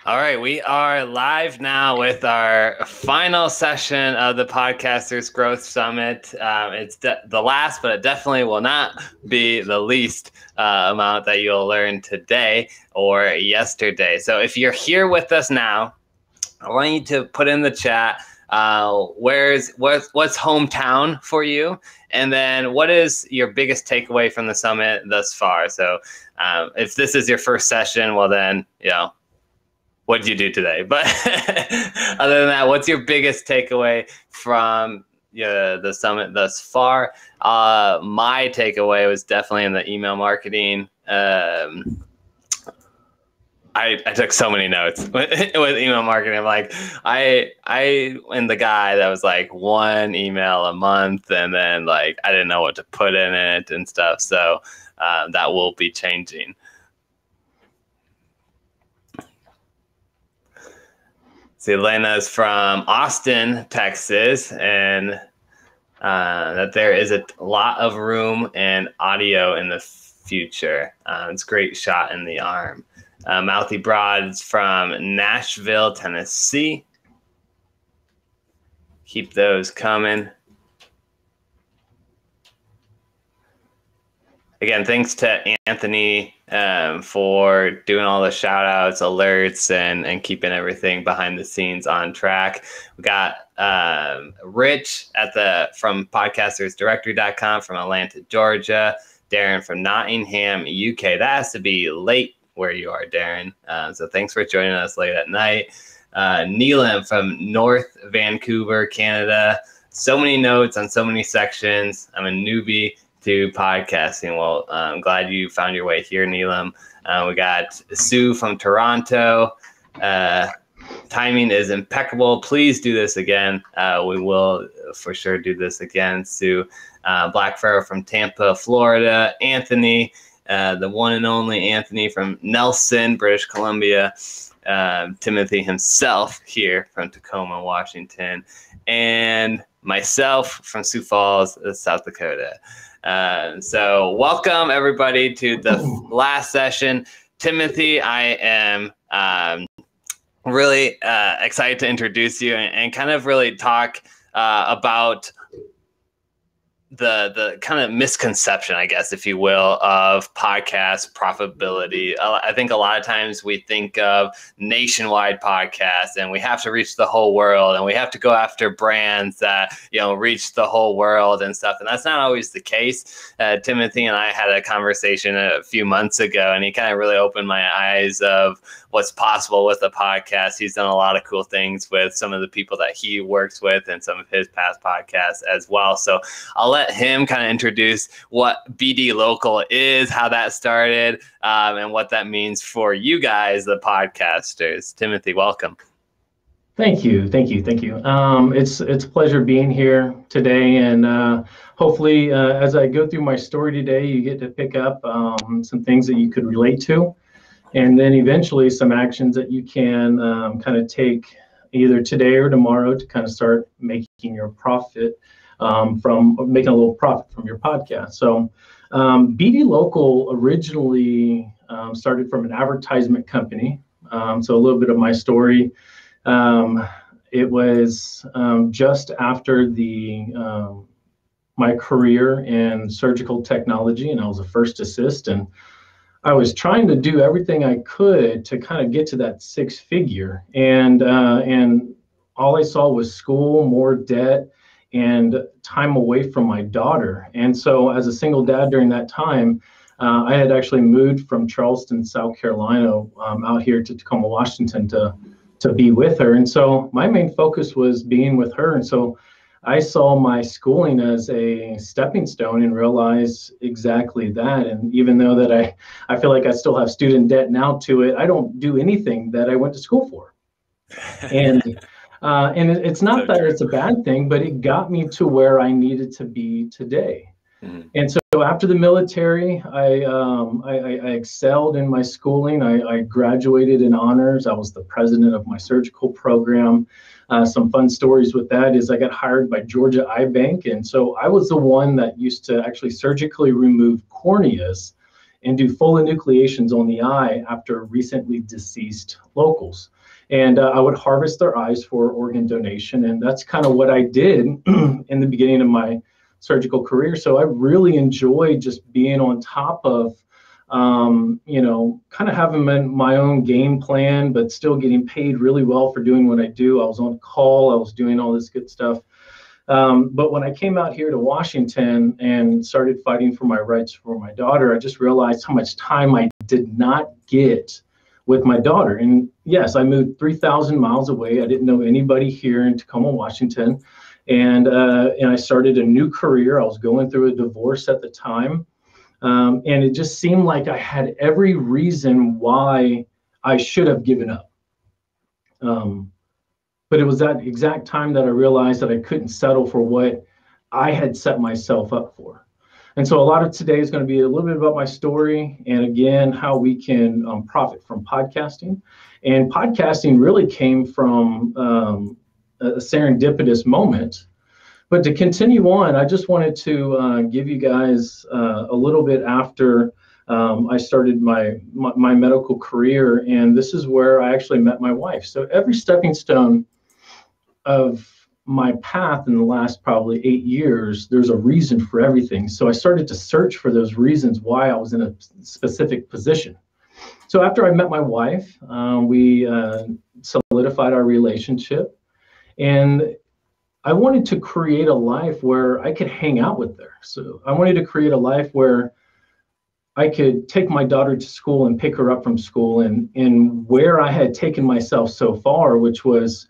All right, we are live now with our final session of the Podcasters Growth Summit. It's the last, but it definitely will not be the least amount that you'll learn today or yesterday. So if you're here with us now, I want you to put in the chat what's hometown for you, and then what is your biggest takeaway from the summit thus far. So if this is your first session, well then, what did you do today? But other than that, what's your biggest takeaway from the summit thus far? My takeaway was definitely in the email marketing. I took so many notes with email marketing. I'm like, I am the guy that was like one email a month, and then like I didn't know what to put in it and stuff. So that will be changing. See, Elena's from Austin, Texas, and that there is a lot of room and audio in the future. It's a great shot in the arm. Mouthy Broad's from Nashville, Tennessee. Keep those coming. Again, thanks to Anthony for doing all the shout outs, alerts, and keeping everything behind the scenes on track. We got Rich from podcastersdirectory.com from Atlanta, Georgia. Darren from Nottingham, UK. That has to be late where you are, Darren. So thanks for joining us late at night. Neelam from North Vancouver, Canada. So many notes on so many sections. I'm a newbie to podcasting. Well, I'm glad you found your way here, Neelam. We got Sue from Toronto. Timing is impeccable. Please do this again. We will for sure do this again. Sue. Black Pharaoh from Tampa, Florida. Anthony, the one and only Anthony from Nelson, British Columbia. Timothy himself here from Tacoma, Washington. And myself from Sioux Falls, South Dakota. So welcome everybody to the last session. Timothy, I am really excited to introduce you and kind of really talk about the kind of misconception, I guess, if you will, of podcast profitability. I think a lot of times we think of nationwide podcasts and we have to reach the whole world and we have to go after brands that, reach the whole world and stuff. And that's not always the case. Timothy and I had a conversation a few months ago, and he kind of really opened my eyes of what's possible with a podcast. He's done a lot of cool things with some of the people that he works with and some of his past podcasts as well. So I'll let him kind of introduce what BD Local is, how that started, and what that means for you guys, the podcasters. Timothy, welcome. Thank you. It's a pleasure being here today, and hopefully as I go through my story today, you get to pick up some things that you could relate to, and then eventually some actions that you can kind of take either today or tomorrow to kind of start making your profit from making a little profit from your podcast. So BD Local originally started from an advertisement company. So a little bit of my story. It was just after my career in surgical technology, and I was a first assist, and I was trying to do everything I could to kind of get to that six figure, and all I saw was school, more debt, and time away from my daughter. And so as a single dad during that time, I had actually moved from Charleston, South Carolina, out here to Tacoma, Washington to be with her. And so my main focus was being with her. And so I saw my schooling as a stepping stone and realized exactly that. And even though that I feel like I still have student debt now to it, I don't do anything that I went to school for. And it's not that it's a bad thing, but it got me to where I needed to be today. Mm-hmm. And so after the military, I excelled in my schooling. I graduated in honors. I was the president of my surgical program. Some fun stories with that is I got hired by Georgia Eye Bank. And so I was the one that used to actually surgically remove corneas and do full enucleations on the eye after recently deceased locals. And I would harvest their eyes for organ donation. And that's kind of what I did in the beginning of my surgical career. So I really enjoyed just being on top of, kind of having my own game plan, but still getting paid really well for doing what I do. I was on call, I was doing all this good stuff. But when I came out here to Washington and started fighting for my rights for my daughter, I just realized how much time I did not get with my daughter. And yes, I moved 3,000 miles away. I didn't know anybody here in Tacoma, Washington. And I started a new career. I was going through a divorce at the time. And it just seemed like I had every reason why I should have given up. But it was that exact time that I realized that I couldn't settle for what I had set myself up for. And so a lot of today is going to be a little bit about my story, and again, how we can profit from podcasting. And podcasting really came from a serendipitous moment. But to continue on, I just wanted to give you guys a little bit after I started my medical career, and this is where I actually met my wife. So every stepping stone of my path in the last probably 8 years, there's a reason for everything. So I started to search for those reasons why I was in a specific position. So after I met my wife, we solidified our relationship, and I wanted to create a life where I could hang out with her. So I wanted to create a life where I could take my daughter to school and pick her up from school, and where I had taken myself so far, which was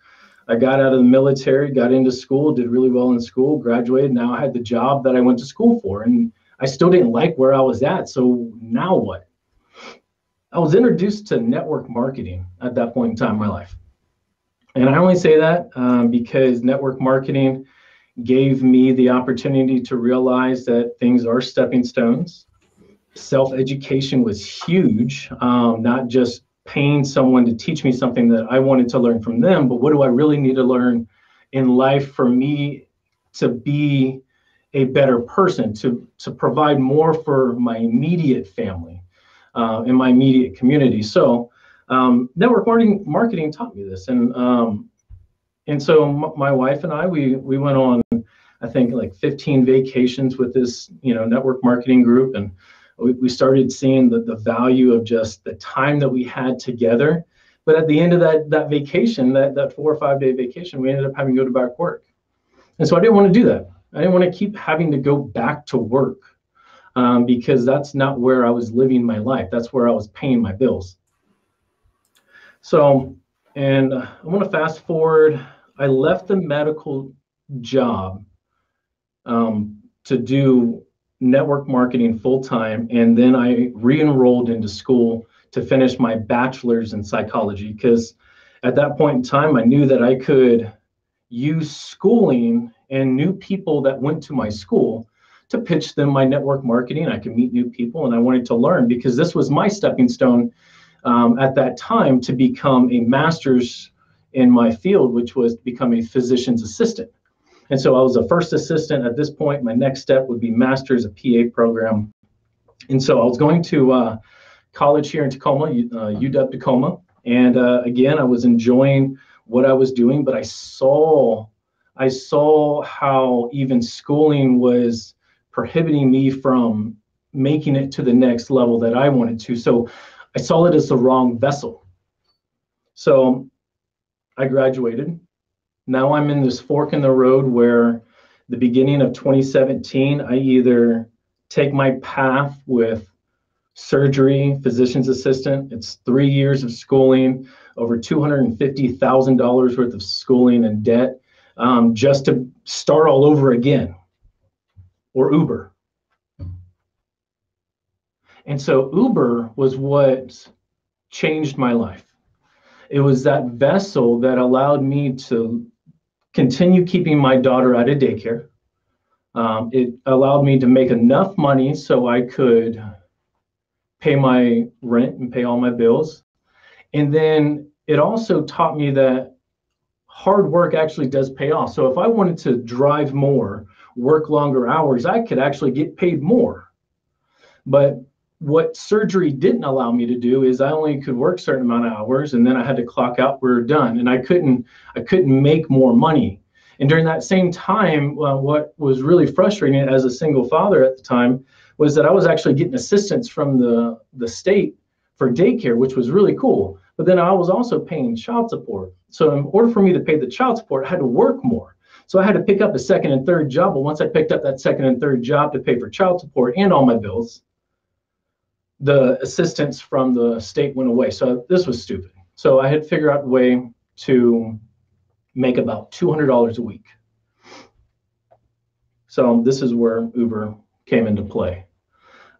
I got out of the military, got into school, did really well in school, graduated. Now I had the job that I went to school for, and I still didn't like where I was at. So now what? I was introduced to network marketing at that point in time in my life. And I only say that because network marketing gave me the opportunity to realize that things are stepping stones. Self-education was huge, not just paying someone to teach me something that I wanted to learn from them, but what do I really need to learn in life for me to be a better person, to provide more for my immediate family and my immediate community. So network marketing taught me this. And so my wife and I, we went on, I think, like 15 vacations with this, network marketing group. And we started seeing the value of just the time that we had together. But at the end of that vacation, that 4 or 5 day vacation, we ended up having to go to back work. And so I didn't want to do that. I didn't want to keep having to go back to work because that's not where I was living my life. That's where I was paying my bills. So, and I want to fast forward. I left the medical job to do network marketing full-time, and then I re-enrolled into school to finish my bachelor's in psychology, because at that point in time I knew that I could use schooling and new people that went to my school to pitch them my network marketing. I could meet new people, and I wanted to learn, because this was my stepping stone at that time to become a master's in my field, which was to become a physician's assistant. And so I was a first assistant. At this point, my next step would be master's, a PA program. And so I was going to college here in Tacoma, UW Tacoma. And again, I was enjoying what I was doing, but I saw how even schooling was prohibiting me from making it to the next level that I wanted to. So I saw it as the wrong vessel. So I graduated. Now I'm in this fork in the road where the beginning of 2017, I either take my path with surgery, physician's assistant. It's 3 years of schooling, over $250,000 worth of schooling and debt, just to start all over again, or Uber. And so Uber was what changed my life. It was that vessel that allowed me to continue keeping my daughter out of daycare. It allowed me to make enough money so I could pay my rent and pay all my bills. And then it also taught me that hard work actually does pay off. So if I wanted to drive more, work longer hours, I could actually get paid more. But what surgery didn't allow me to do is I only could work a certain amount of hours, and then I had to clock out. We were done, and I couldn't make more money. And during that same time, what was really frustrating as a single father at the time was that I was actually getting assistance from the state for daycare, which was really cool. But then I was also paying child support. So in order for me to pay the child support, I had to work more. So I had to pick up a second and third job. But once I picked up that second and third job to pay for child support and all my bills, the assistance from the state went away. So this was stupid. So I had to figure out a way to make about $200 a week. So this is where Uber came into play.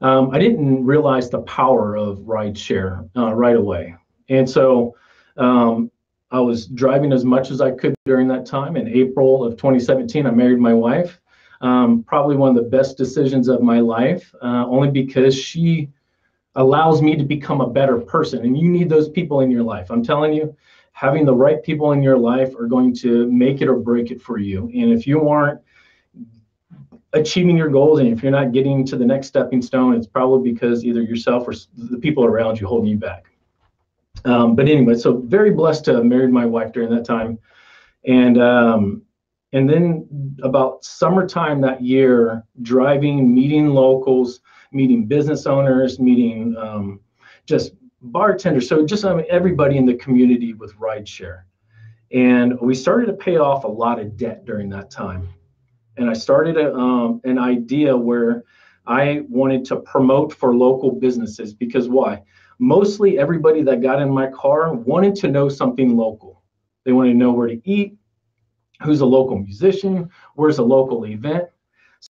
I didn't realize the power of rideshare right away. And so I was driving as much as I could during that time. In April of 2017, I married my wife. Probably one of the best decisions of my life, only because she allows me to become a better person. And you need those people in your life. I'm telling you, having the right people in your life are going to make it or break it for you. And if you aren't achieving your goals, and if you're not getting to the next stepping stone, it's probably because either yourself or the people around you holding you back. But anyway, so very blessed to have married my wife during that time. And then about summertime that year, driving, meeting locals, meeting business owners, meeting just bartenders. So just everybody in the community with rideshare. And we started to pay off a lot of debt during that time. And I started an idea where I wanted to promote for local businesses, because why? Mostly everybody that got in my car wanted to know something local. They wanted to know where to eat, who's a local musician, where's a local event.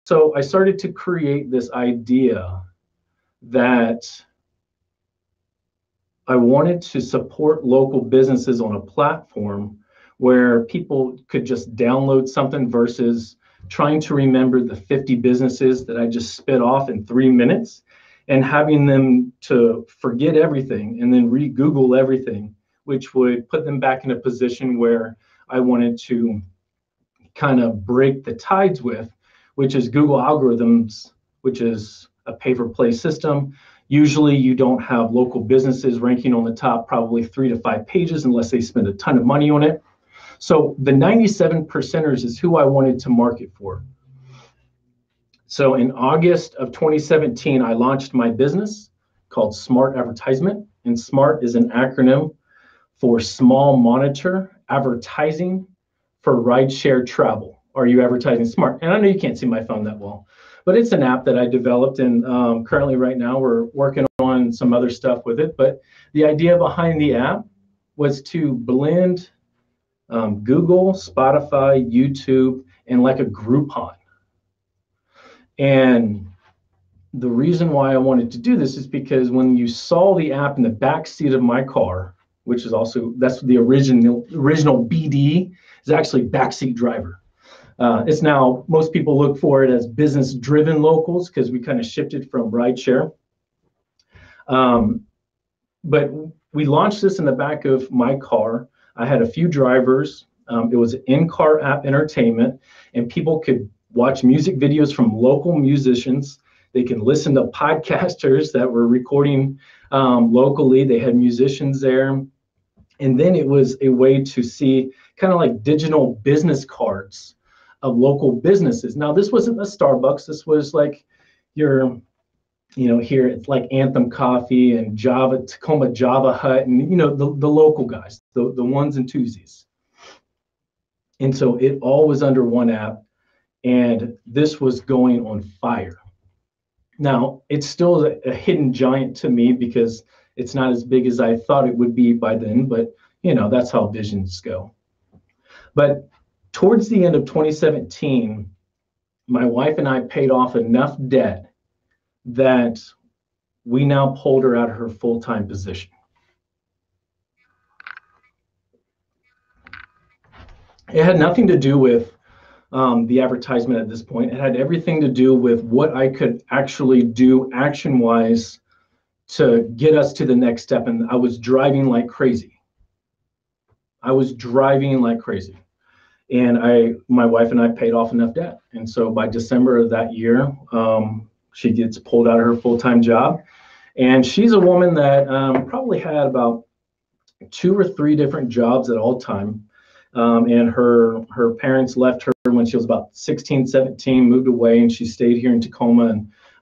So I started to create this idea that I wanted to support local businesses on a platform where people could just download something versus trying to remember the 50 businesses that I just spit off in 3 minutes and having them to forget everything and then re-Google everything, which would put them back in a position where I wanted to kind of break the tides with, which is Google algorithms, which is a pay-for-play system. Usually you don't have local businesses ranking on the top probably 3 to 5 pages unless they spend a ton of money on it. So the 97 percenters is who I wanted to market for. So in August of 2017, I launched my business called Smart Advertisement. And SMART is an acronym for Small Monitor Advertising for Rideshare Travel. Are you advertising smart? And I know you can't see my phone that well, but it's an app that I developed, and currently right now we're working on some other stuff with it. But the idea behind the app was to blend Google, Spotify, YouTube, and like a Groupon. And the reason why I wanted to do this is because when you saw the app in the back seat of my car, which is also, that's the original BD, is actually backseat driver. It's now, most people look for it as business-driven locals because we kind of shifted from rideshare. But we launched this in the back of my car. I had a few drivers. It was in-car app entertainment, and people could watch music videos from local musicians. They can listen to podcasters that were recording locally. They had musicians there. And then it was a way to see kind of like digital business cards of local businesses. Now, this wasn't a Starbucks. This was like your, here it's like Anthem Coffee and Tacoma Java Hut, and the local guys, the ones and twosies. And so it all was under one app, and this was going on fire. Now, it's still a hidden giant to me because it's not as big as I thought it would be by then, but that's how visions go. But towards the end of 2017, my wife and I paid off enough debt that we now pulled her out of her full-time position. It had nothing to do with the advertisement at this point. It had everything to do with what I could actually do action-wise to get us to the next step. And I was driving like crazy. And my wife and I paid off enough debt. And so by December of that year, she gets pulled out of her full-time job. And she's a woman that probably had about 2 or 3 different jobs at all time. And her parents left her when she was about 16, 17, moved away, and she stayed here in Tacoma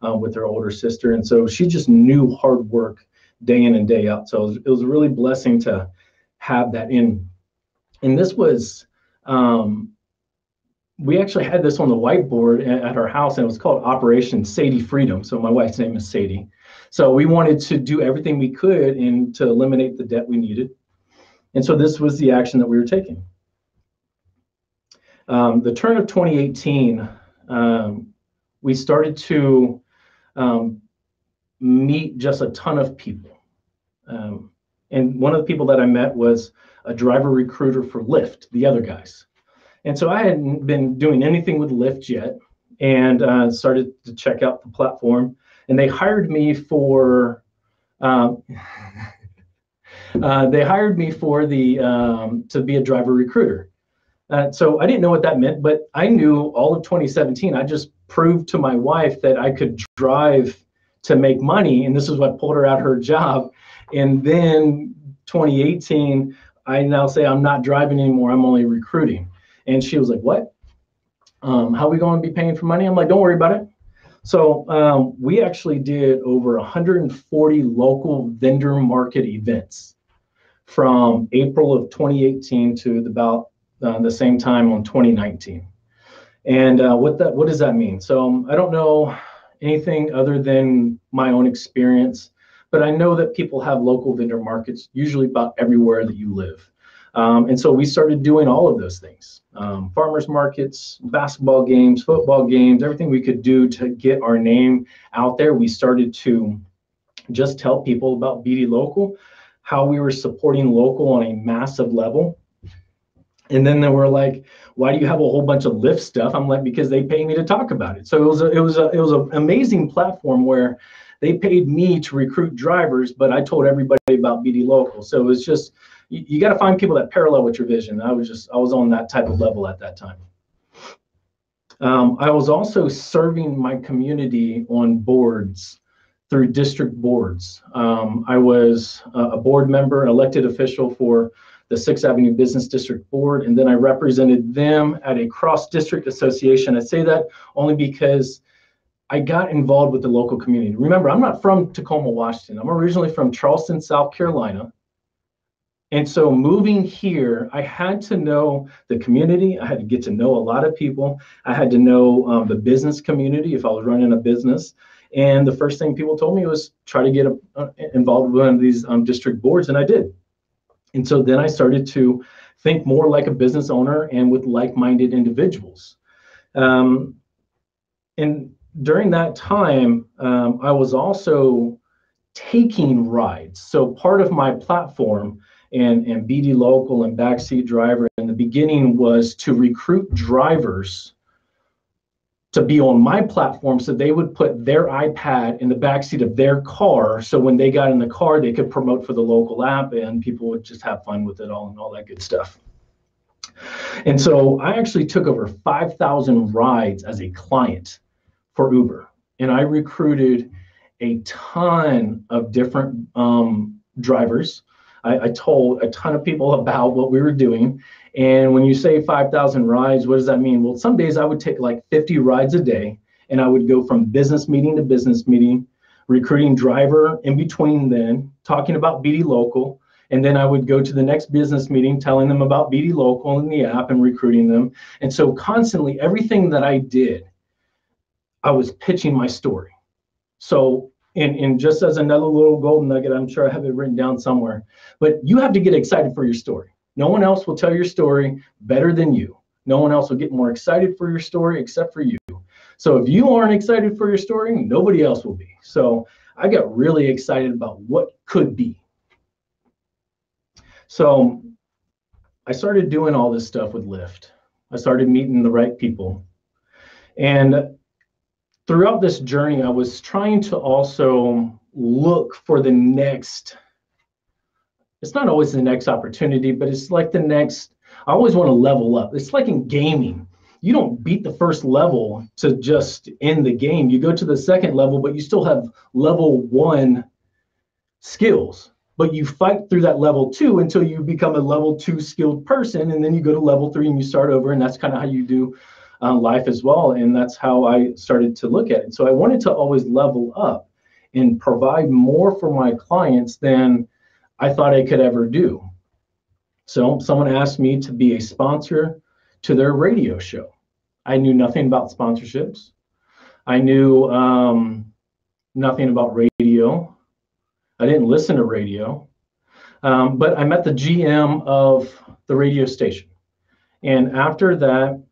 and with her older sister. And so she just knew hard work day in and day out. So it was a really blessing to have that in. And this was, we actually had this on the whiteboard at our house, and it was called Operation Sadie Freedom. So my wife's name is Sadie. So we wanted to do everything we could to eliminate the debt we needed. And so this was the action that we were taking. The turn of 2018, we started to meet just a ton of people. And one of the people that I met was a driver recruiter for Lyft, the other guys. And so I hadn't been doing anything with Lyft yet, and started to check out the platform. And they hired me for to be a driver recruiter. So I didn't know what that meant, but I knew all of 2017. I just proved to my wife that I could drive to make money, and this is what pulled her out of her job. And then 2018, I now say I'm not driving anymore. I'm only recruiting. And she was like, "What? How are we going to be paying for money?" I'm like, "Don't worry about it." So we actually did over 140 local vendor market events from April of 2018 to about the same time on 2019. And what does that mean? So I don't know anything other than my own experience, but I know that people have local vendor markets usually about everywhere that you live. And so we started doing all of those things, farmers markets, basketball games, football games, everything we could do to get our name out there. We started to just tell people about BD Local, how we were supporting local on a massive level. And then they were like, "Why do you have a whole bunch of Lyft stuff?" I'm like, "Because they pay me to talk about it." So it was an amazing platform where they paid me to recruit drivers, but I told everybody about BD Local. So it was just, you got to find people that parallel with your vision. I was on that type of level at that time. I was also serving my community on boards through district boards. I was a board member, an elected official for the 6th Avenue Business District Board, and then I represented them at a cross-district association. I say that only because I got involved with the local community. Remember, I'm not from Tacoma, Washington. I'm originally from Charleston, South Carolina. And so moving here, I had to know the community. I had to get to know a lot of people. I had to know the business community if I was running a business. And the first thing people told me was try to get involved with one of these district boards, and I did. And so then I started to think more like a business owner and with like-minded individuals. And during that time, I was also taking rides. So part of my platform and BD Local and Backseat Driver in the beginning was to recruit drivers to be on my platform, so they would put their iPad in the backseat of their car, so when they got in the car, they could promote for the local app, and people would just have fun with it all and all that good stuff. And so I actually took over 5,000 rides as a client for Uber, and I recruited a ton of different drivers. I told a ton of people about what we were doing. And when you say 5,000 rides, what does that mean? Well, some days I would take like 50 rides a day, and I would go from business meeting to business meeting, recruiting driver in between then, talking about BD Local. And then I would go to the next business meeting, telling them about BD Local and the app and recruiting them. And so constantly, everything that I did, I was pitching my story. So, and just as another little golden nugget, I'm sure I have it written down somewhere, but you have to get excited for your story. No one else will tell your story better than you. No one else will get more excited for your story except for you. So if you aren't excited for your story, nobody else will be. So I got really excited about what could be. So I started doing all this stuff with Lyft. I started meeting the right people. And throughout this journey, I was trying to also look for the next, it's not always the next opportunity, but it's like the next, I always want to level up. It's like in gaming. You don't beat the first level to just end the game. You go to the second level, but you still have level 1 skills, but you fight through that level 2 until you become a level 2 skilled person, and then you go to level 3 and you start over, and that's kind of how you do life as well. And that's how I started to look at it. So I wanted to always level up and provide more for my clients than I thought I could ever do. So someone asked me to be a sponsor to their radio show. I knew nothing about sponsorships. I knew nothing about radio. I didn't listen to radio, but I met the GM of the radio station. And after that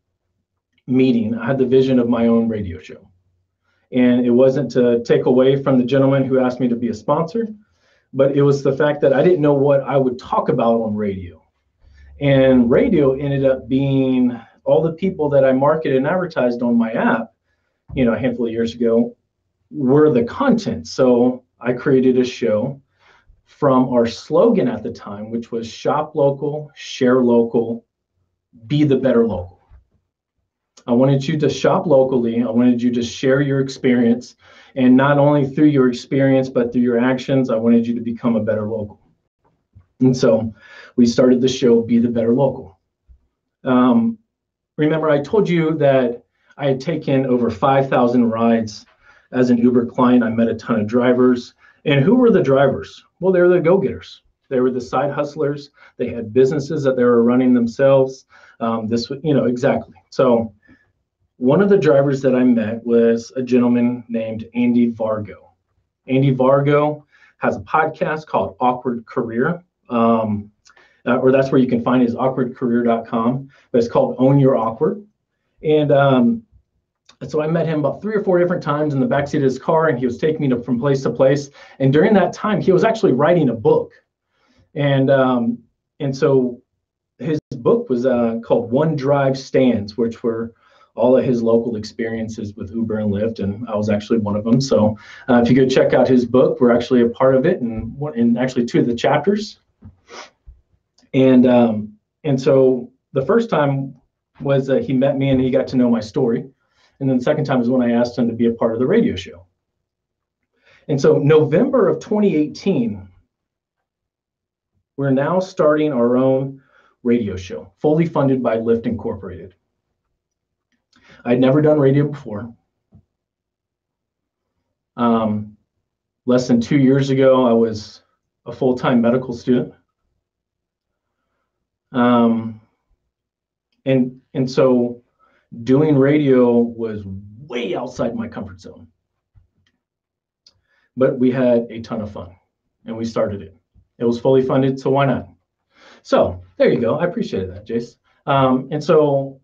meeting, I had the vision of my own radio show. And it wasn't to take away from the gentleman who asked me to be a sponsor, but it was the fact that I didn't know what I would talk about on radio. And radio ended up being all the people that I marketed and advertised on my app, a handful of years ago, were the content. So I created a show from our slogan at the time, which was shop local, share local, be the better local. I wanted you to shop locally. I wanted you to share your experience. And not only through your experience, but through your actions, I wanted you to become a better local. And so we started the show, Be the Better Local. Remember, I told you that I had taken over 5,000 rides as an Uber client. I met a ton of drivers. And who were the drivers? Well, they were the go-getters. They were the side hustlers. They had businesses that they were running themselves. Exactly. So one of the drivers that I met was a gentleman named Andy Vargo. Andy Vargo has a podcast called Awkward Career. Or that's where you can find it, is awkwardcareer.com, but it's called Own Your Awkward. And so I met him about 3 or 4 different times in the backseat of his car, and he was taking me from place to place. And during that time, he was actually writing a book. And so his book was called One Drive Stands, which were all of his local experiences with Uber and Lyft, and I was actually one of them. So if you go check out his book, we're actually a part of it, and actually 2 of the chapters. And so the first time was he met me and he got to know my story. And then the second time is when I asked him to be a part of the radio show. And so November of 2018, we're now starting our own radio show, fully funded by Lyft Incorporated. I'd never done radio before. Less than 2 years ago, I was a full-time medical student. And so doing radio was way outside my comfort zone. But we had a ton of fun, and we started it. It was fully funded, so why not? So there you go. I appreciated that, Jace. And so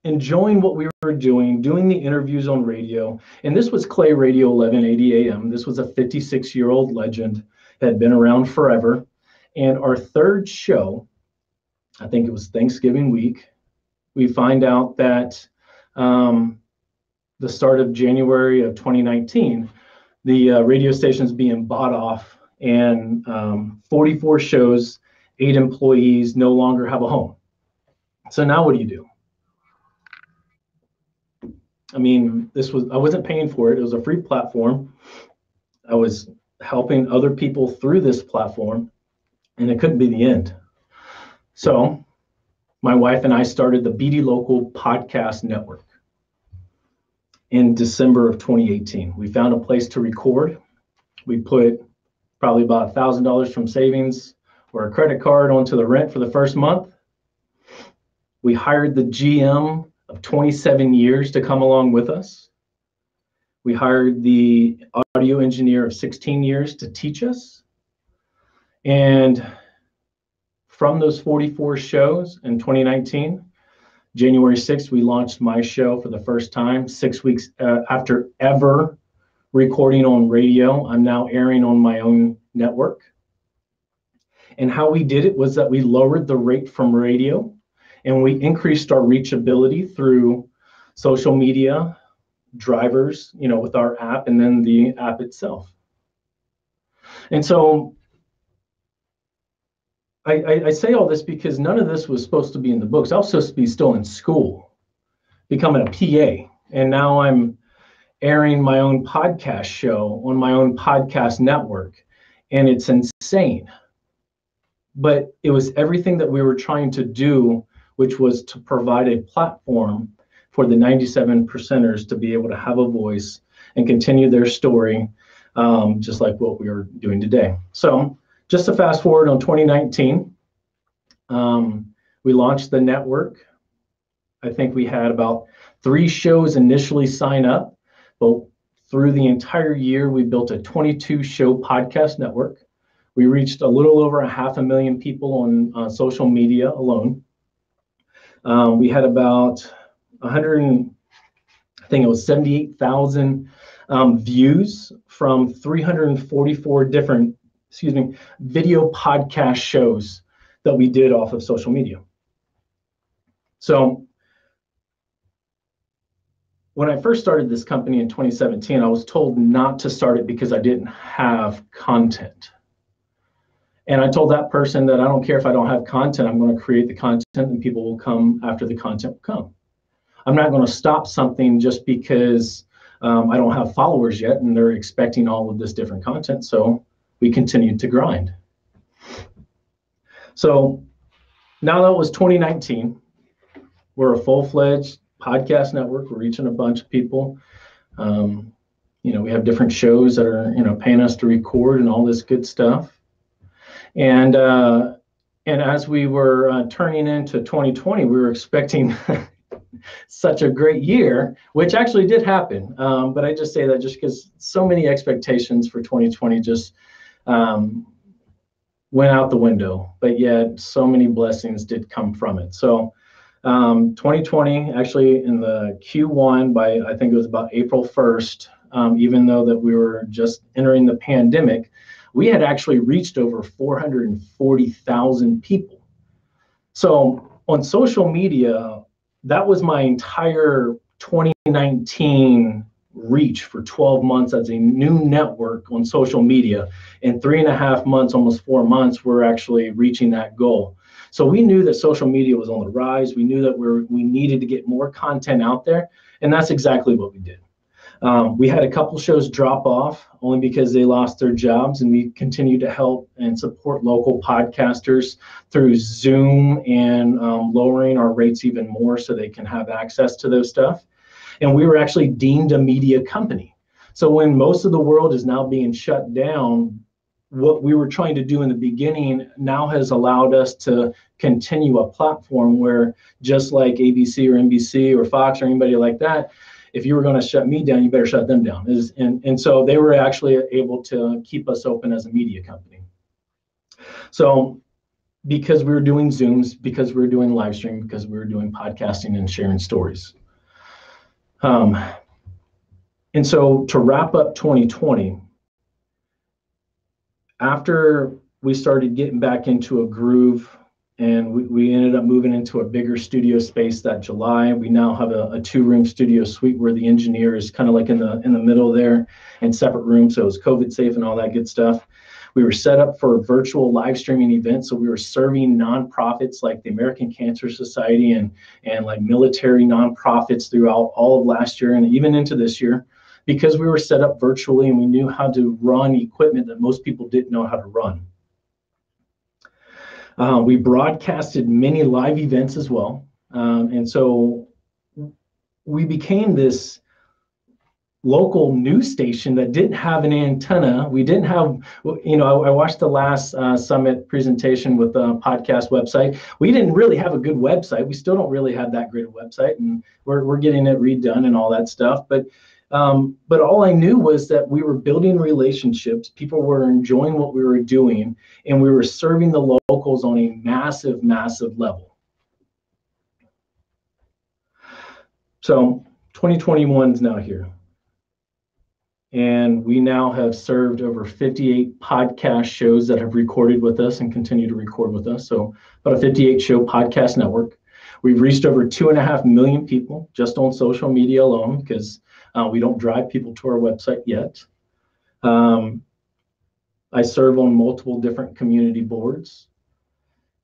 enjoying what we were doing the interviews on radio, and this was Clay Radio 1180 AM. This was a 56-year-old legend that had been around forever. And our third show, I think it was Thanksgiving week, we find out that the start of January of 2019, the radio station's being bought off, and 44 shows, 8 employees no longer have a home. So now what do you do? I mean, I wasn't paying for it. It was a free platform. I was helping other people through this platform, and it couldn't be the end. So my wife and I started the BD Local Podcast Network in December of 2018. We found a place to record. We put probably about $1,000 from savings or a credit card onto the rent for the first month. We hired the GM of 27 years to come along with us. We hired the audio engineer of 16 years to teach us. And from those 44 shows in 2019, January 6th, we launched my show for the first time. 6 weeks after ever recording on radio, I'm now airing on my own network. And how we did it was that we lowered the rate from radio, and we increased our reachability through social media, drivers, with our app, and then the app itself. And so I say all this because none of this was supposed to be in the books. I was supposed to be still in school, becoming a PA. And now I'm airing my own podcast show on my own podcast network. and it's insane. But it was everything that we were trying to do, which was to provide a platform for the 97%ers to be able to have a voice and continue their story, just like what we are doing today. So just to fast forward on 2019, we launched the network. I think we had about 3 shows initially sign up, but through the entire year, we built a 22-show podcast network. We reached a little over 500,000 people on social media alone. We had about 78,000 views from 344 different, video podcast shows that we did off of social media. So when I first started this company in 2017, I was told not to start it because I didn't have content. And I told that person that I don't care if I don't have content, I'm going to create the content and people will come after the content will come. I'm not going to stop something just because I don't have followers yet and they're expecting all of this different content. So we continued to grind. So now that was 2019, we're a full-fledged podcast network. We're reaching a bunch of people. We have different shows that are, paying us to record and all this good stuff. And as we were turning into 2020, we were expecting such a great year, which actually did happen. But I just say that just because so many expectations for 2020 just went out the window, but yet so many blessings did come from it. So 2020, actually in the Q1 by, I think it was about April 1st, even though that we were just entering the pandemic, we had actually reached over 440,000 people. So on social media, that was my entire 2019 reach for 12 months as a new network on social media. In 3.5 months, almost 4 months, we're actually reaching that goal. So we knew that social media was on the rise. We knew that we needed to get more content out there, and that's exactly what we did. We had a couple shows drop off only because they lost their jobs, and we continue to help and support local podcasters through Zoom and lowering our rates even more so they can have access to those stuff. And we were actually deemed a media company. So when most of the world is now being shut down, what we were trying to do in the beginning now has allowed us to continue a platform where, just like ABC or NBC or Fox or anybody like that, if you were going to shut me down, you better shut them down. And so they were actually able to keep us open as a media company. So because we were doing Zooms, because we were doing live stream, because we were doing podcasting and sharing stories. And so to wrap up 2020, after we started getting back into a groove and we ended up moving into a bigger studio space that July, we now have a 2-room studio suite where the engineer is kind of like in the middle there in separate rooms. So it's COVID safe and all that good stuff. We were set up for virtual live streaming events. So we were serving nonprofits like the American Cancer Society and like military nonprofits throughout all of last year and even into this year, because we were set up virtually and we knew how to run equipment that most people didn't know how to run. We broadcasted many live events as well. And so we became this local news station that didn't have an antenna. We didn't have, I watched the last summit presentation with the podcast website. We didn't really have a good website. We still don't really have that great a website, and we're getting it redone and all that stuff. But all I knew was that we were building relationships. People were enjoying what we were doing, and we were serving the locals on a massive, massive level. So 2021 is now here. And we now have served over 58 podcast shows that have recorded with us and continue to record with us. So about a 58 show podcast network. We've reached over 2.5 million people just on social media alone, because we don't drive people to our website yet. I serve on multiple different community boards.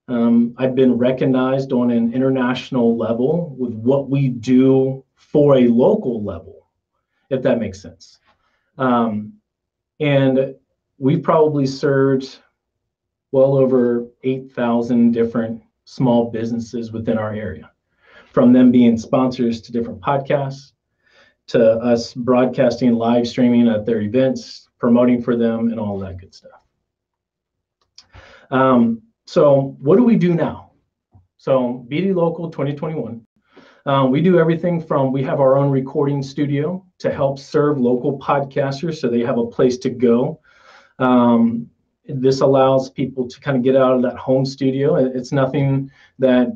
I've been recognized on an international level with what we do for a local level, if that makes sense. And we've probably served well over 8,000 different small businesses within our area, from them being sponsors to different podcasts, to us broadcasting, live streaming at their events, promoting for them, and all that good stuff. So what do we do now? So BD Local 2021, we do everything from, we have our own recording studio to help serve local podcasters so they have a place to go. This allows people to kind of get out of that home studio. It's nothing that,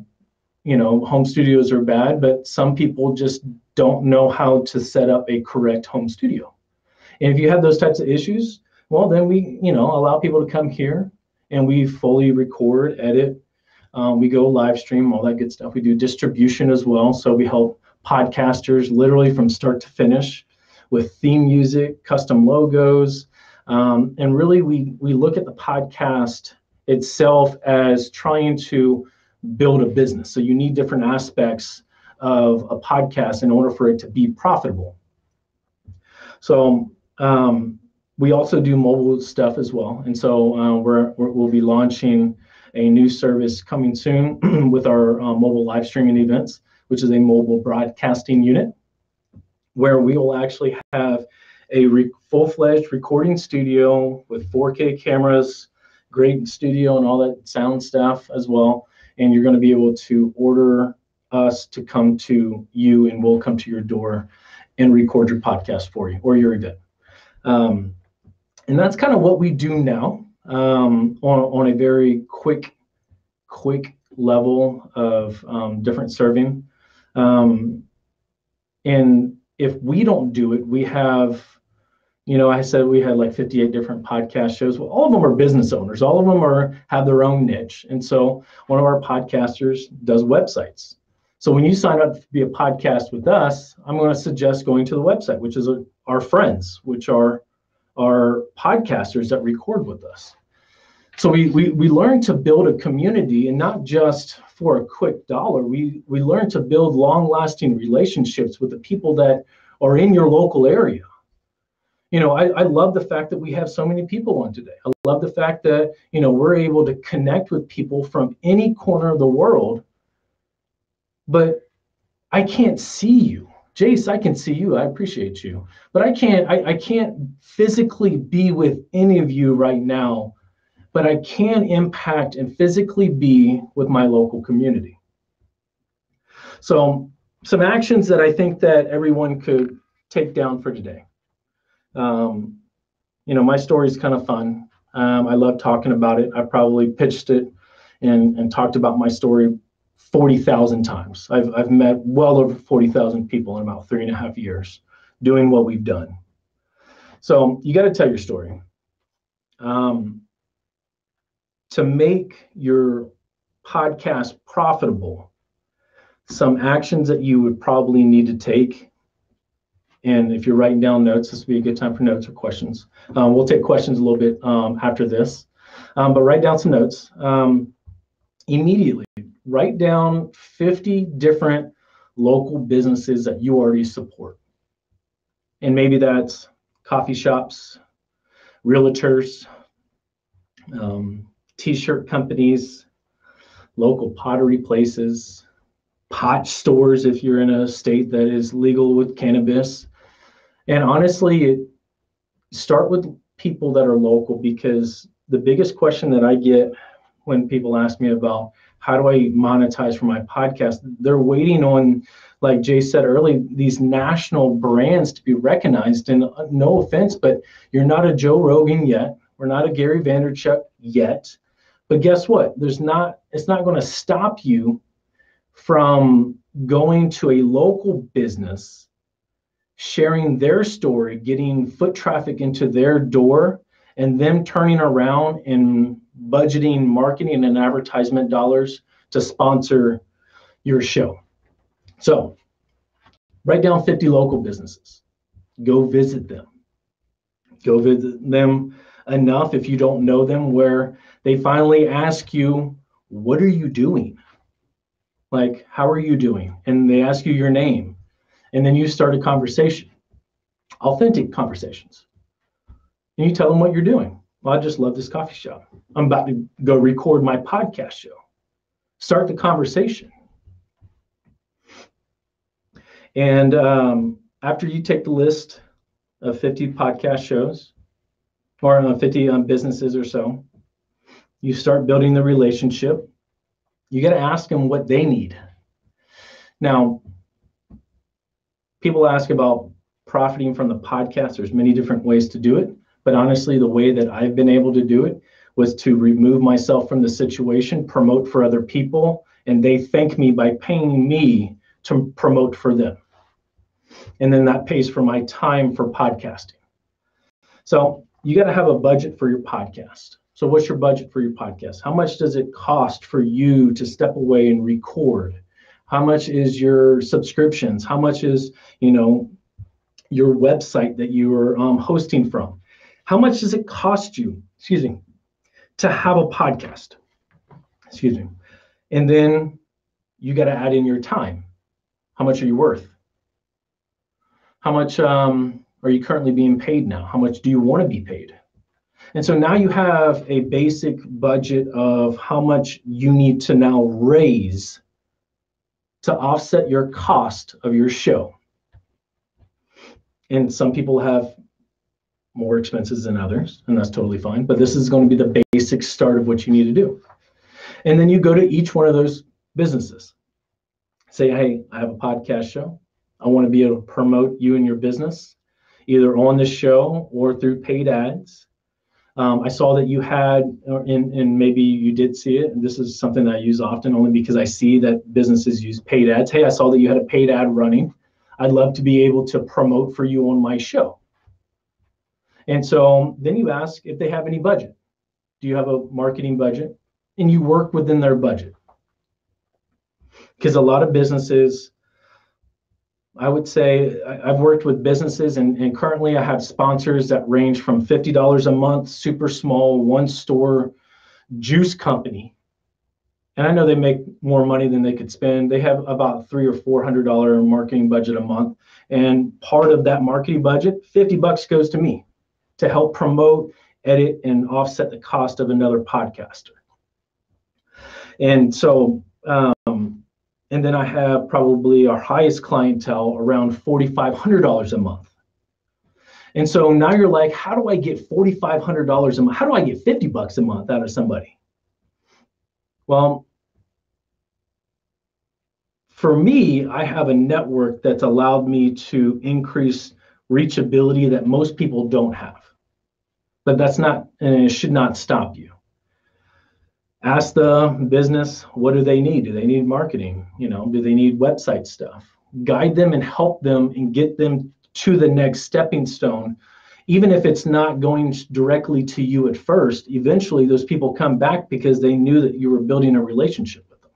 home studios are bad, but some people just don't know how to set up a correct home studio. And if you have those types of issues, well, then we, allow people to come here and we fully record, edit. We go live stream, all that good stuff. We do distribution as well. So we help podcasters literally from start to finish with theme music, custom logos. And really, we look at the podcast itself as trying to build a business. So you need different aspects of a podcast in order for it to be profitable. So we also do mobile stuff as well. And so we'll be launching a new service coming soon with our mobile live streaming events, which is a mobile broadcasting unit, where we will actually have a full-fledged recording studio with 4K cameras, great studio and all that sound stuff as well. And you're going to be able to order us to come to you, and we'll come to your door and record your podcast for you or your event. And that's kind of what we do now on a very quick level of different serving. And if we don't do it, we have, I said we had like 58 different podcast shows. Well, all of them are business owners. All of them have their own niche. And so one of our podcasters does websites. So when you sign up to be a podcast with us, I'm going to suggest going to the website, which is our friends, which are our podcasters that record with us. So we learn to build a community, and not just for a quick dollar. We learn to build long-lasting relationships with the people that are in your local area. I love the fact that we have so many people on today. I love the fact that, we're able to connect with people from any corner of the world, but I can't see you. Jace, I can see you. I appreciate you, but I can't physically be with any of you right now, but I can impact and physically be with my local community. So some actions that I think that everyone could take down for today. My story is kind of fun. I love talking about it. I probably pitched it and talked about my story 40,000 times. I've met well over 40,000 people in about 3.5 years doing what we've done. So you got to tell your story. To make your podcast profitable, some actions that you would probably need to take. And if you're writing down notes, this would be a good time for notes or questions. We'll take questions a little bit after this, but write down some notes. Immediately, write down 50 different local businesses that you already support. And maybe that's coffee shops, realtors, t-shirt companies, local pottery places, pot stores if you're in a state that is legal with cannabis. And honestly, start with people that are local, because the biggest question that I get when people ask me about how do I monetize for my podcast, they're waiting on, like Jay said earlier, these national brands to be recognized. And no offense, but you're not a Joe Rogan yet. We're not a Gary Vaynerchuk yet. But guess what? It's not going to stop you from going to a local business, sharing their story, getting foot traffic into their door, and them turning around and budgeting marketing and advertisement dollars to sponsor your show. So write down 50 local businesses. Go visit them. Go visit them enough, if you don't know them, where they finally ask you, what are you doing? Like, how are you doing? And they ask you your name. And then you start a conversation, authentic conversations. And you tell them what you're doing. Well, I just love this coffee shop. I'm about to go record my podcast show. Start the conversation. And after you take the list of 50 podcast shows or 50 businesses or so, you start building the relationship. You got to ask them what they need. Now, people ask about profiting from the podcast. There's many different ways to do it. But honestly, the way that I've been able to do it was to remove myself from the situation, promote for other people, and they thank me by paying me to promote for them. And then that pays for my time for podcasting. So you got to have a budget for your podcast. So what's your budget for your podcast? How much does it cost for you to step away and record? How much is your subscriptions? How much is, your website that you are hosting from? How much does it cost you, to have a podcast? And then you got to add in your time. How much are you worth? How much are you currently being paid now? How much do you want to be paid? And so now you have a basic budget of how much you need to now raise to offset your cost of your show. And some people have more expenses than others, and that's totally fine. But this is going to be the basic start of what you need to do. And then you go to each one of those businesses. Say, hey, I have a podcast show. I want to be able to promote you and your business, either on the show or through paid ads. I saw that you had, and maybe you did see it, and this is something that I use often only because I see that businesses use paid ads. Hey, I saw that you had a paid ad running. I'd love to be able to promote for you on my show. And so then you ask if they have any budget. Do you have a marketing budget? And you work within their budget. Because a lot of businesses, I would say, I've worked with businesses and currently I have sponsors that range from $50 a month, super small, one store juice company. And I know they make more money than they could spend. They have about $300 or $400 marketing budget a month. And part of that marketing budget, $50 goes to me to help promote, edit, and offset the cost of another podcaster. And so, and then I have probably our highest clientele around $4,500 a month. And so now you're like, how do I get $4,500 a month? How do I get $50 a month out of somebody? Well, for me, I have a network that's allowed me to increase reachability that most people don't have. But that's not, and it should not stop you. Ask the business, what do they need? Do they need marketing? Do they need website stuff? Guide them and help them and get them to the next stepping stone. Even if it's not going directly to you at first, eventually those people come back because they knew that you were building a relationship with them.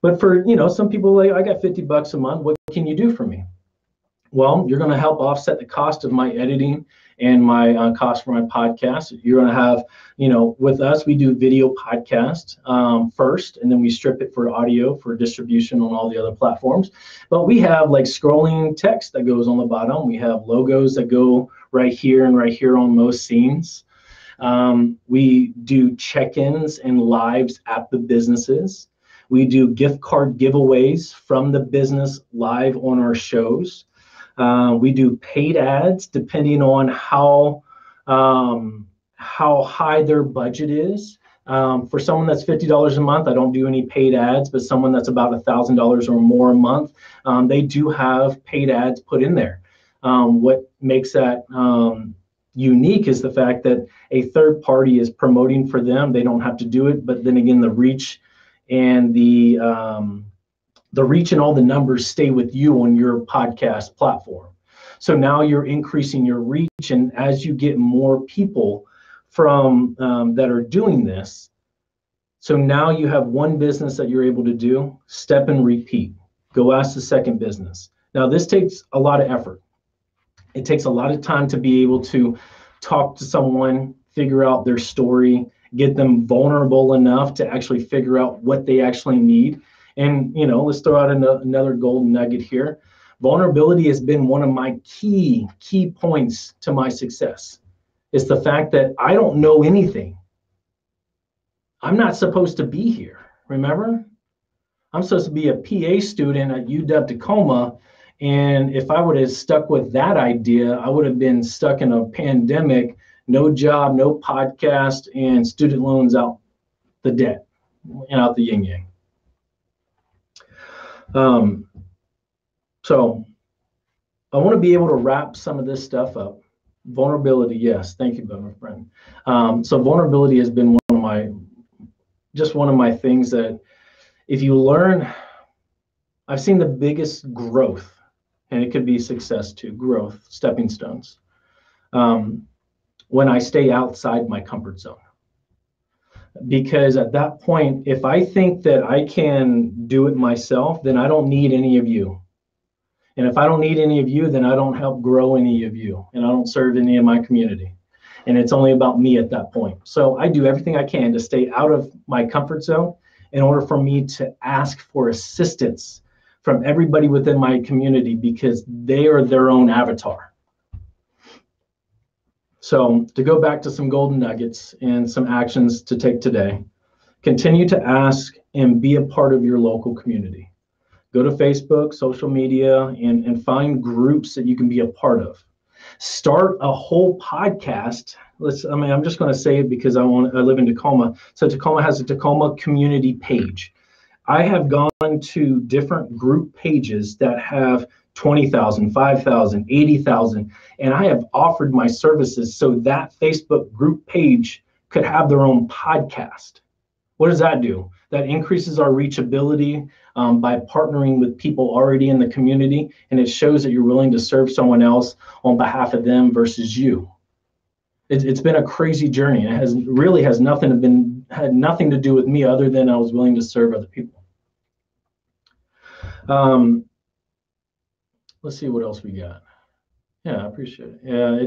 But for, some people, like, I got $50 a month. What can you do for me? Well, you're going to help offset the cost of my editing and my cost for my podcast. You're going to have, with us, we do video podcast first, and then we strip it for audio for distribution on all the other platforms. But we have like scrolling text that goes on the bottom. We have logos that go right here and right here on most scenes. We do check-ins and lives at the businesses. We do gift card giveaways from the business live on our shows. We do paid ads depending on how high their budget is. For someone that's $50 a month, I don't do any paid ads, but someone that's about $1,000 or more a month, they do have paid ads put in there. What makes that unique is the fact that a third party is promoting for them. They don't have to do it, but then again, the reach and the reach and all the numbers stay with you on your podcast platform. So now you're increasing your reach, and as you get more people from that are doing this, so now you have one business that you're able to do, step and repeat. Go ask the second business. Now this takes a lot of effort. It takes a lot of time to be able to talk to someone, figure out their story, get them vulnerable enough to actually figure out what they actually need. And, let's throw out another golden nugget here. Vulnerability has been one of my key points to my success. It's the fact that I don't know anything. I'm not supposed to be here. Remember? I'm supposed to be a PA student at UW-Tacoma. And if I would have stuck with that idea, I would have been stuck in a pandemic, no job, no podcast, and student loans out the debt and out the yin yang. So I want to be able to wrap some of this stuff up. Vulnerability, yes. Thank you, my friend. So vulnerability has been one of my things that if you learn, I've seen the biggest growth, and it could be success too, growth, stepping stones, when I stay outside my comfort zone. Because at that point, if I think that I can do it myself, then I don't need any of you. And if I don't need any of you, then I don't help grow any of you, and I don't serve any of my community. And it's only about me at that point. So I do everything I can to stay out of my comfort zone in order for me to ask for assistance from everybody within my community, because they are their own avatar. So to go back to some golden nuggets and some actions to take today, continue to ask and be a part of your local community. Go to Facebook, social media, and find groups that you can be a part of. Start a whole podcast. I'm just going to say it because I live in Tacoma. So Tacoma has a Tacoma community page. I have gone to different group pages that have 20,000, 5,000, 80,000, and I have offered my services so that Facebook group page could have their own podcast. What does that do? That increases our reachability by partnering with people already in the community, and it shows that you're willing to serve someone else on behalf of them versus you. It's been a crazy journey. It had nothing to do with me other than I was willing to serve other people. Let's see what else we got. Yeah, I appreciate it. Yeah,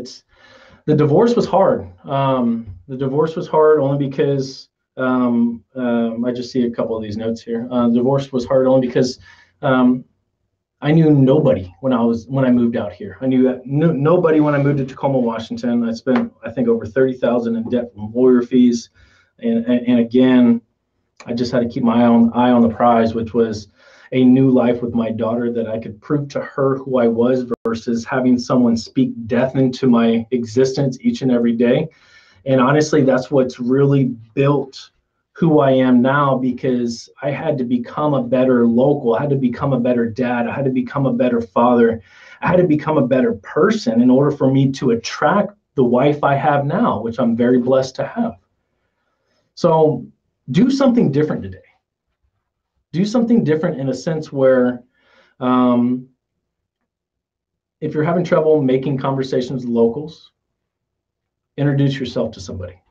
the divorce was hard. The divorce was hard only because I just see a couple of these notes here. Divorce was hard only because I knew nobody when I moved out here. I knew nobody when I moved to Tacoma, Washington. I spent, I think, over $30,000 in debt from lawyer fees, and again, I just had to keep my eye on the prize, which was a new life with my daughter, that I could prove to her who I was versus having someone speak death into my existence each and every day. And honestly, that's what's really built who I am now, because I had to become a better local. I had to become a better dad. I had to become a better father. I had to become a better person in order for me to attract the wife I have now, which I'm very blessed to have. So do something different today. Do something different in a sense where if you're having trouble making conversations with locals, introduce yourself to somebody.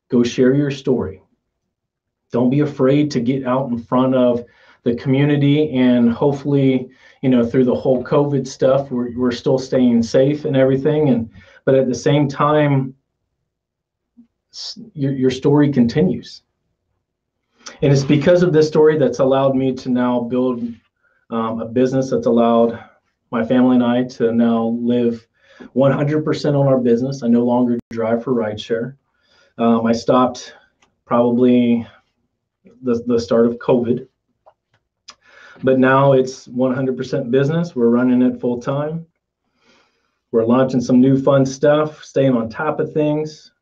Go share your story. Don't be afraid to get out in front of the community, and hopefully, through the whole COVID stuff, we're still staying safe and everything. But at the same time, your story continues. And it's because of this story that's allowed me to now build a business that's allowed my family and I to now live 100% on our business. I no longer drive for rideshare. I stopped probably the start of COVID, but now it's 100% business. We're running it full time. We're launching some new fun stuff, staying on top of things,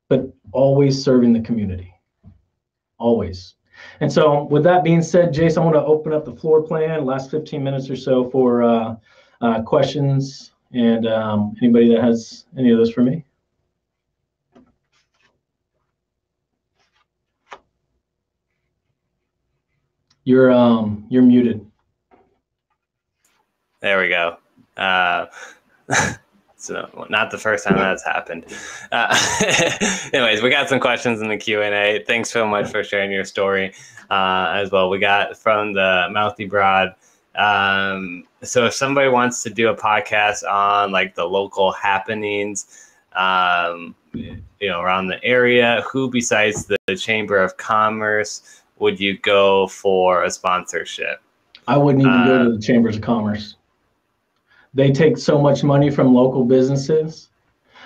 but always serving the community, always. And so with that being said, Jason, I want to open up the floor plan, last 15 minutes or so for questions, and anybody that has any of those for me. You're muted. There we go. So not the first time that's happened. Anyways, we got some questions in the Q&A. Thanks so much for sharing your story as well. We got from the Mouthy Broad. So if somebody wants to do a podcast on like the local happenings, around the area, who besides the Chamber of Commerce would you go for a sponsorship? I wouldn't even go to the Chambers of Commerce. They take so much money from local businesses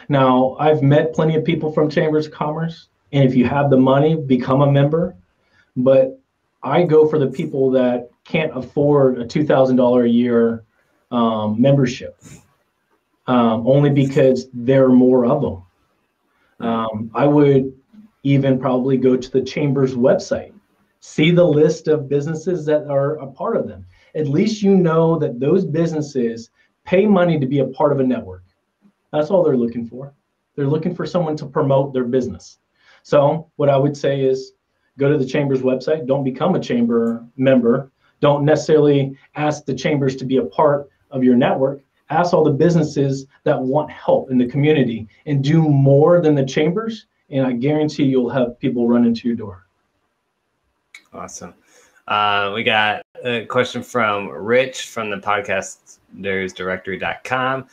Now, I've met plenty of people from Chambers of Commerce, and if you have the money, become a member. But I go for the people that can't afford a $2,000 a year membership, only because there are more of them. I would even probably go to the Chamber's website, see the list of businesses that are a part of them. At least you know that those businesses pay money to be a part of a network. That's all they're looking for. They're looking for someone to promote their business. So what I would say is go to the Chamber's website. Don't become a Chamber member. Don't necessarily ask the Chambers to be a part of your network. Ask all the businesses that want help in the community and do more than the Chambers, and I guarantee you'll have people run into your door. Awesome. We got a question from Rich from the podcastersdirectory.com.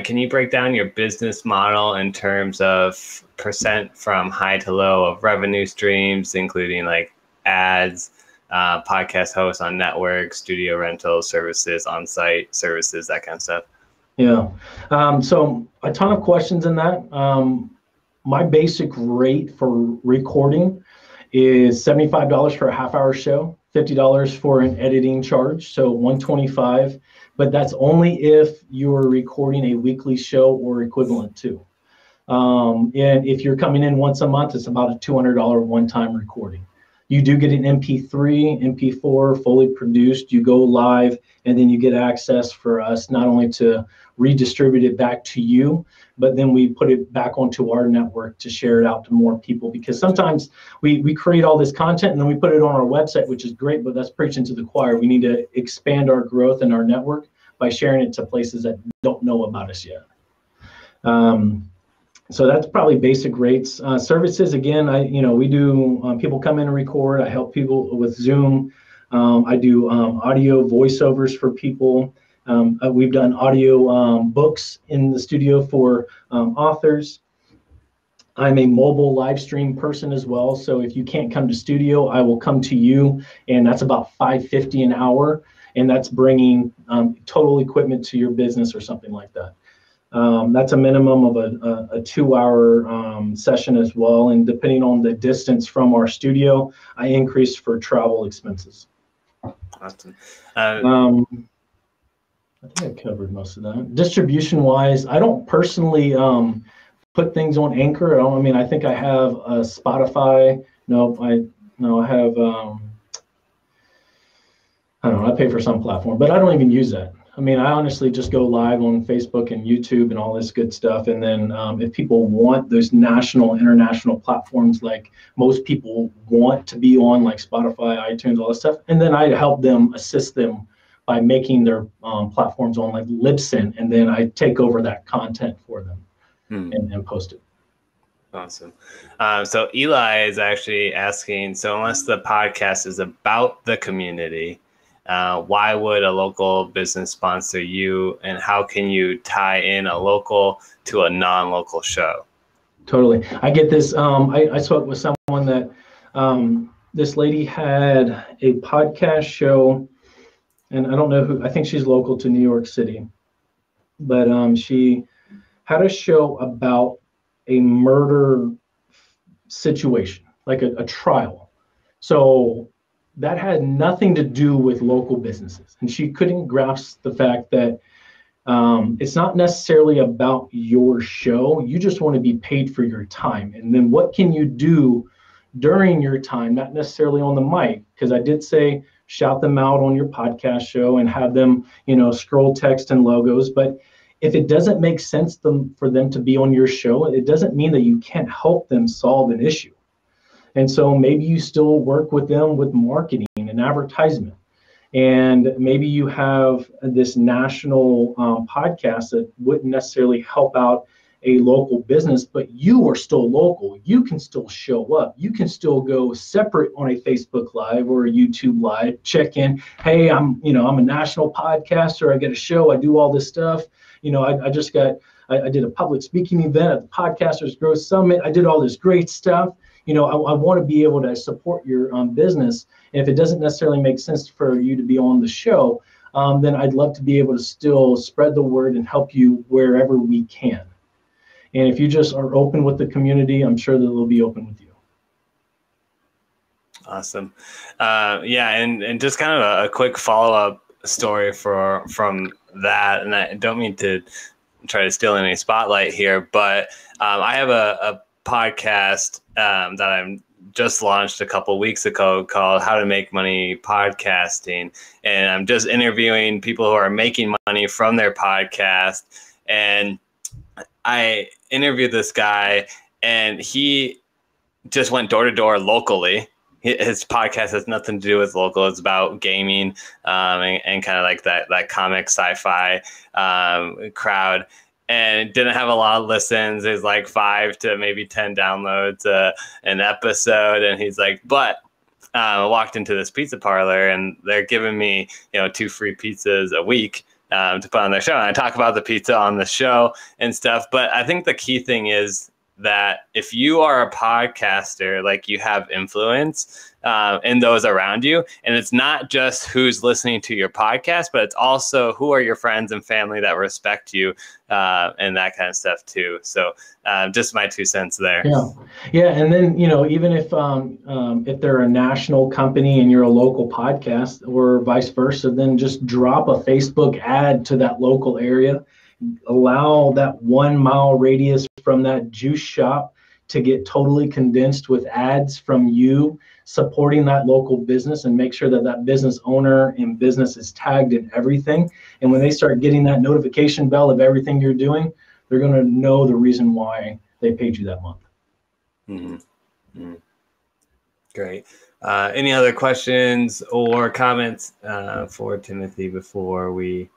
Can you break down your business model in terms of percent from high to low of revenue streams, including like ads, podcast hosts on network, studio rentals, services, on-site services, that kind of stuff? Yeah. So a ton of questions in that. My basic rate for recording is $75 for a half-hour show, $50 for an editing charge, so $125. But that's only if you're recording a weekly show or equivalent to. And if you're coming in once a month, it's about a $200 one-time recording. You do get an MP3, MP4, fully produced. You go live, and then you get access for us not only to redistribute it back to you, but then we put it back onto our network to share it out to more people. Because sometimes we create all this content and then we put it on our website, which is great, but that's preaching to the choir. We need to expand our growth in our network by sharing it to places that don't know about us yet. So that's probably basic rates. Services, again, we do, people come in and record. I help people with Zoom. I do audio voiceovers for people. We've done audio books in the studio for authors. I'm a mobile live stream person as well. So if you can't come to studio, I will come to you, and that's about $5.50 an hour. And that's bringing total equipment to your business or something like that. That's a minimum of a 2-hour session as well. And depending on the distance from our studio, I increase for travel expenses. Awesome. I think I covered most of that. Distribution wise, I don't personally put things on Anchor. I think I have a Spotify. I have, I don't know, I pay for some platform, but I don't even use that. I honestly just go live on Facebook and YouTube and all this good stuff. And then if people want those national, international platforms, like most people want to be on, like Spotify, iTunes, all that stuff, and then I help them, assist them by making their platforms on like Libsyn, and then I take over that content for them and post it. Awesome. So Eli is actually asking, so unless the podcast is about the community, why would a local business sponsor you, and how can you tie in a local to a non-local show? Totally. I get this. I spoke with someone that this lady had a podcast show, and I don't know who, I think she's local to New York City, but she had a show about a murder situation, like a trial. So that had nothing to do with local businesses. And she couldn't grasp the fact that it's not necessarily about your show. You just want to be paid for your time. And then what can you do during your time, not necessarily on the mic? Because I did say, shout them out on your podcast show and have them, scroll text and logos. But if it doesn't make sense for them to be on your show, it doesn't mean that you can't help them solve an issue. And so maybe you still work with them with marketing and advertisement. And maybe you have this national podcast that wouldn't necessarily help out a local business, but you are still local. You can still show up. You can still go separate on a Facebook Live or a YouTube Live, check in. Hey, I'm a national podcaster. I get a show. I do all this stuff. I did a public speaking event at the Podcasters Growth Summit. I did all this great stuff. I want to be able to support your business. And if it doesn't necessarily make sense for you to be on the show, then I'd love to be able to still spread the word and help you wherever we can. And if you just are open with the community, I'm sure that they'll be open with you. Awesome. Yeah, and just kind of a quick follow-up story from that, and I don't mean to try to steal any spotlight here, but I have a podcast that I'm just launched a couple weeks ago called How to Make Money Podcasting, and I'm just interviewing people who are making money from their podcast. And I interviewed this guy, and he just went door to door locally. His podcast has nothing to do with local. It's about gaming and kind of like that comic sci-fi crowd, and didn't have a lot of listens. There's like 5 to maybe 10 downloads an episode. And he's like, but I walked into this pizza parlor and they're giving me, 2 free pizzas a week to put on their show. And I talk about the pizza on the show and stuff. But I think the key thing is that if you are a podcaster, like, you have influence in those around you, and it's not just who's listening to your podcast, but it's also who are your friends and family that respect you and that kind of stuff too. So just my 2 cents there. Yeah. And then, even if they're a national company and you're a local podcast, or vice versa, then just drop a Facebook ad to that local area. Allow that 1 mile radius from that juice shop to get totally condensed with ads from you supporting that local business, and make sure that that business owner and business is tagged in everything. And when they start getting that notification bell of everything you're doing, they're going to know the reason why they paid you that month. Mm-hmm. Mm-hmm. Great. Any other questions or comments for Timothy before we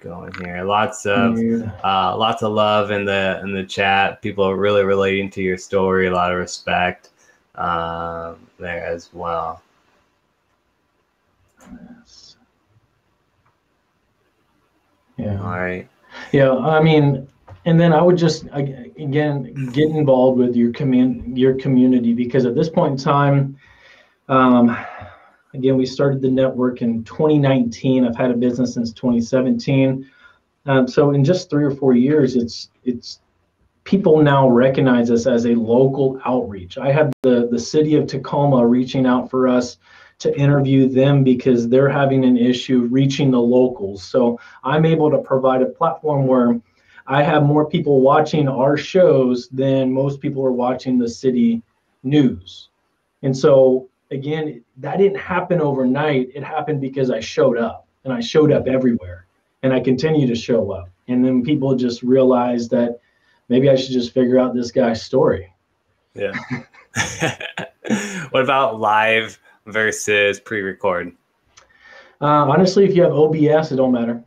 go in here? Lots of love in the chat. People are really relating to your story. A lot of respect there as well. Yeah. All right. Yeah. I mean, and then I would just, again, get involved with your community, because at this point in time, again, we started the network in 2019. I've had a business since 2017. So in just 3 or 4 years, it's people now recognize us as a local outreach. I had the city of Tacoma reaching out for us to interview them because they're having an issue reaching the locals. So I'm able to provide a platform where I have more people watching our shows than most people are watching the city news. And so, again, that didn't happen overnight. It happened because I showed up, and I showed up everywhere, and I continue to show up. And then people just realized that maybe I should just figure out this guy's story. Yeah. What about live versus pre-record? Honestly, if you have OBS, it don't matter.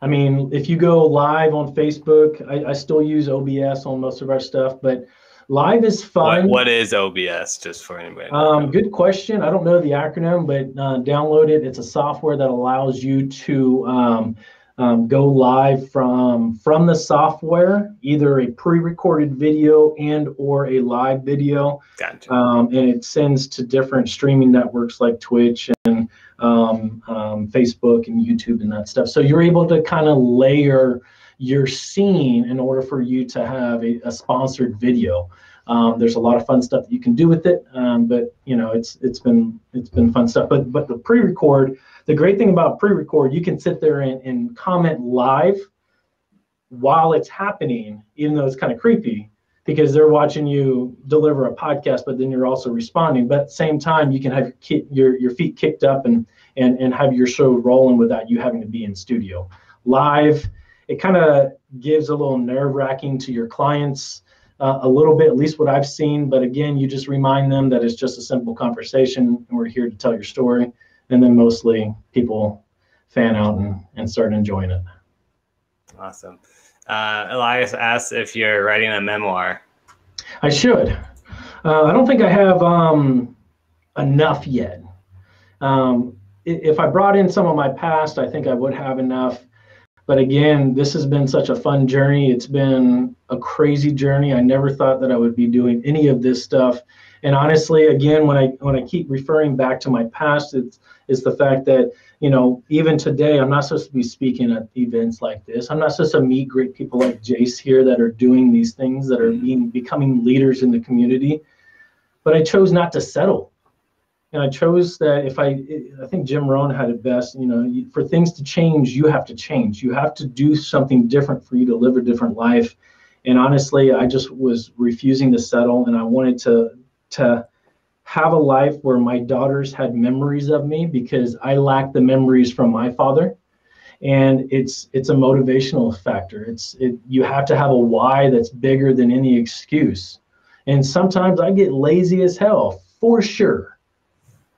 I mean, if you go live on Facebook, I still use OBS on most of our stuff, but live is fun. What is OBS, just for anybody? Good question. I don't know the acronym, but download it. It's a software that allows you to go live from the software, either a pre-recorded video and or a live video. Gotcha. And it sends to different streaming networks like Twitch and Facebook and YouTube and that stuff. So you're able to kind of layer your scene in order for you to have a sponsored video. There's a lot of fun stuff that you can do with it, but it's been fun stuff. But the pre-record, the great thing about pre-record, you can sit there and comment live while it's happening, even though it's kind of creepy because they're watching you deliver a podcast, but then you're also responding. But at the same time, you can have your feet kicked up and have your show rolling without you having to be in studio. Live, it kind of gives a little nerve-wracking to your clients, a little bit, at least what I've seen. But again, you just remind them that it's just a simple conversation, and we're here to tell your story. And then mostly people fan out and start enjoying it. Awesome. Elias asks if you're writing a memoir. I should. I don't think I have enough yet. If I brought in some of my past, I think I would have enough. But again, this has been such a fun journey. It's been a crazy journey. I never thought that I would be doing any of this stuff. And honestly, again, when I keep referring back to my past, is the fact that, even today, I'm not supposed to be speaking at events like this. I'm not supposed to meet great people like Jace here that are doing these things, that are becoming leaders in the community. But I chose not to settle. And I chose that I think Jim Rohn had it best, for things to change, you have to change. You have to do something different for you to live a different life. And honestly, I just was refusing to settle, and I wanted to have a life where my daughters had memories of me, because I lacked the memories from my father. And it's a motivational factor. You have to have a why that's bigger than any excuse. And sometimes I get lazy as hell, for sure.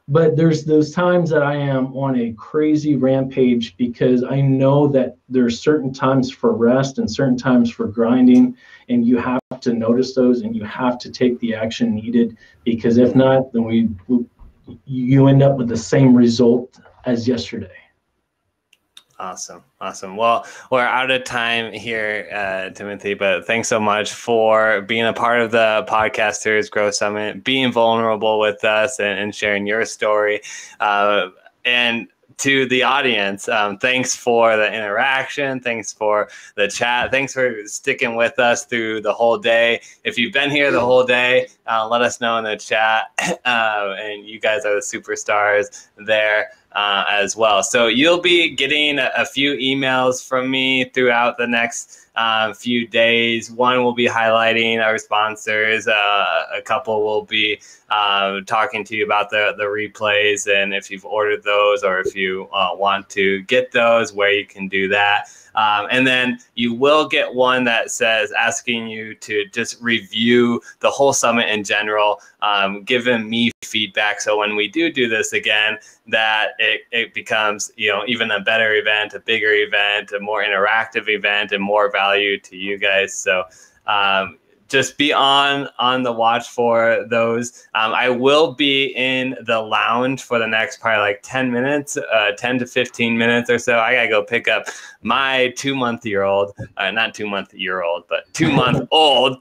But there's those times that I am on a crazy rampage, because I know that there's certain times for rest and certain times for grinding, and you have to notice those and you have to take the action needed, because if not, then you end up with the same result as yesterday. Awesome. Well, we're out of time here, Timothy, but thanks so much for being a part of the Podcasters Growth Summit, being vulnerable with us and sharing your story. And to the audience, thanks for the interaction. Thanks for the chat. Thanks for sticking with us through the whole day. If you've been here the whole day, let us know in the chat. And you guys are the superstars there. As well. So you'll be getting a few emails from me throughout the next few days. One will be highlighting our sponsors. A couple will be talking to you about the replays, and if you've ordered those, or if you want to get those, where you can do that. And then you will get one that says asking you to just review the whole summit in general, giving me feedback. So when we do this again, that it becomes, even a better event, a bigger event, a more interactive event, and more value to you guys. So just be on the watch for those. I will be in the lounge for the next probably like 10 minutes, 10 to 15 minutes or so. I got to go pick up my 2-month-old, not 2-month-old, but 2-month-old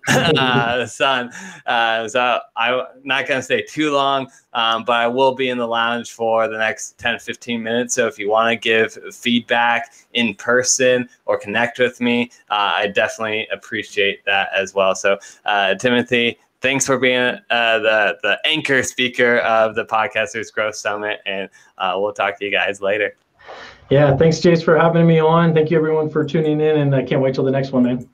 son. So I'm not going to stay too long, but I will be in the lounge for the next 10, 15 minutes. So if you want to give feedback in person or connect with me, I definitely appreciate that as well. So Timothy, thanks for being the anchor speaker of the Podcasters Growth Summit, and we'll talk to you guys later. Yeah, thanks, Jace, for having me on. Thank you, everyone, for tuning in, and I can't wait till the next one, man.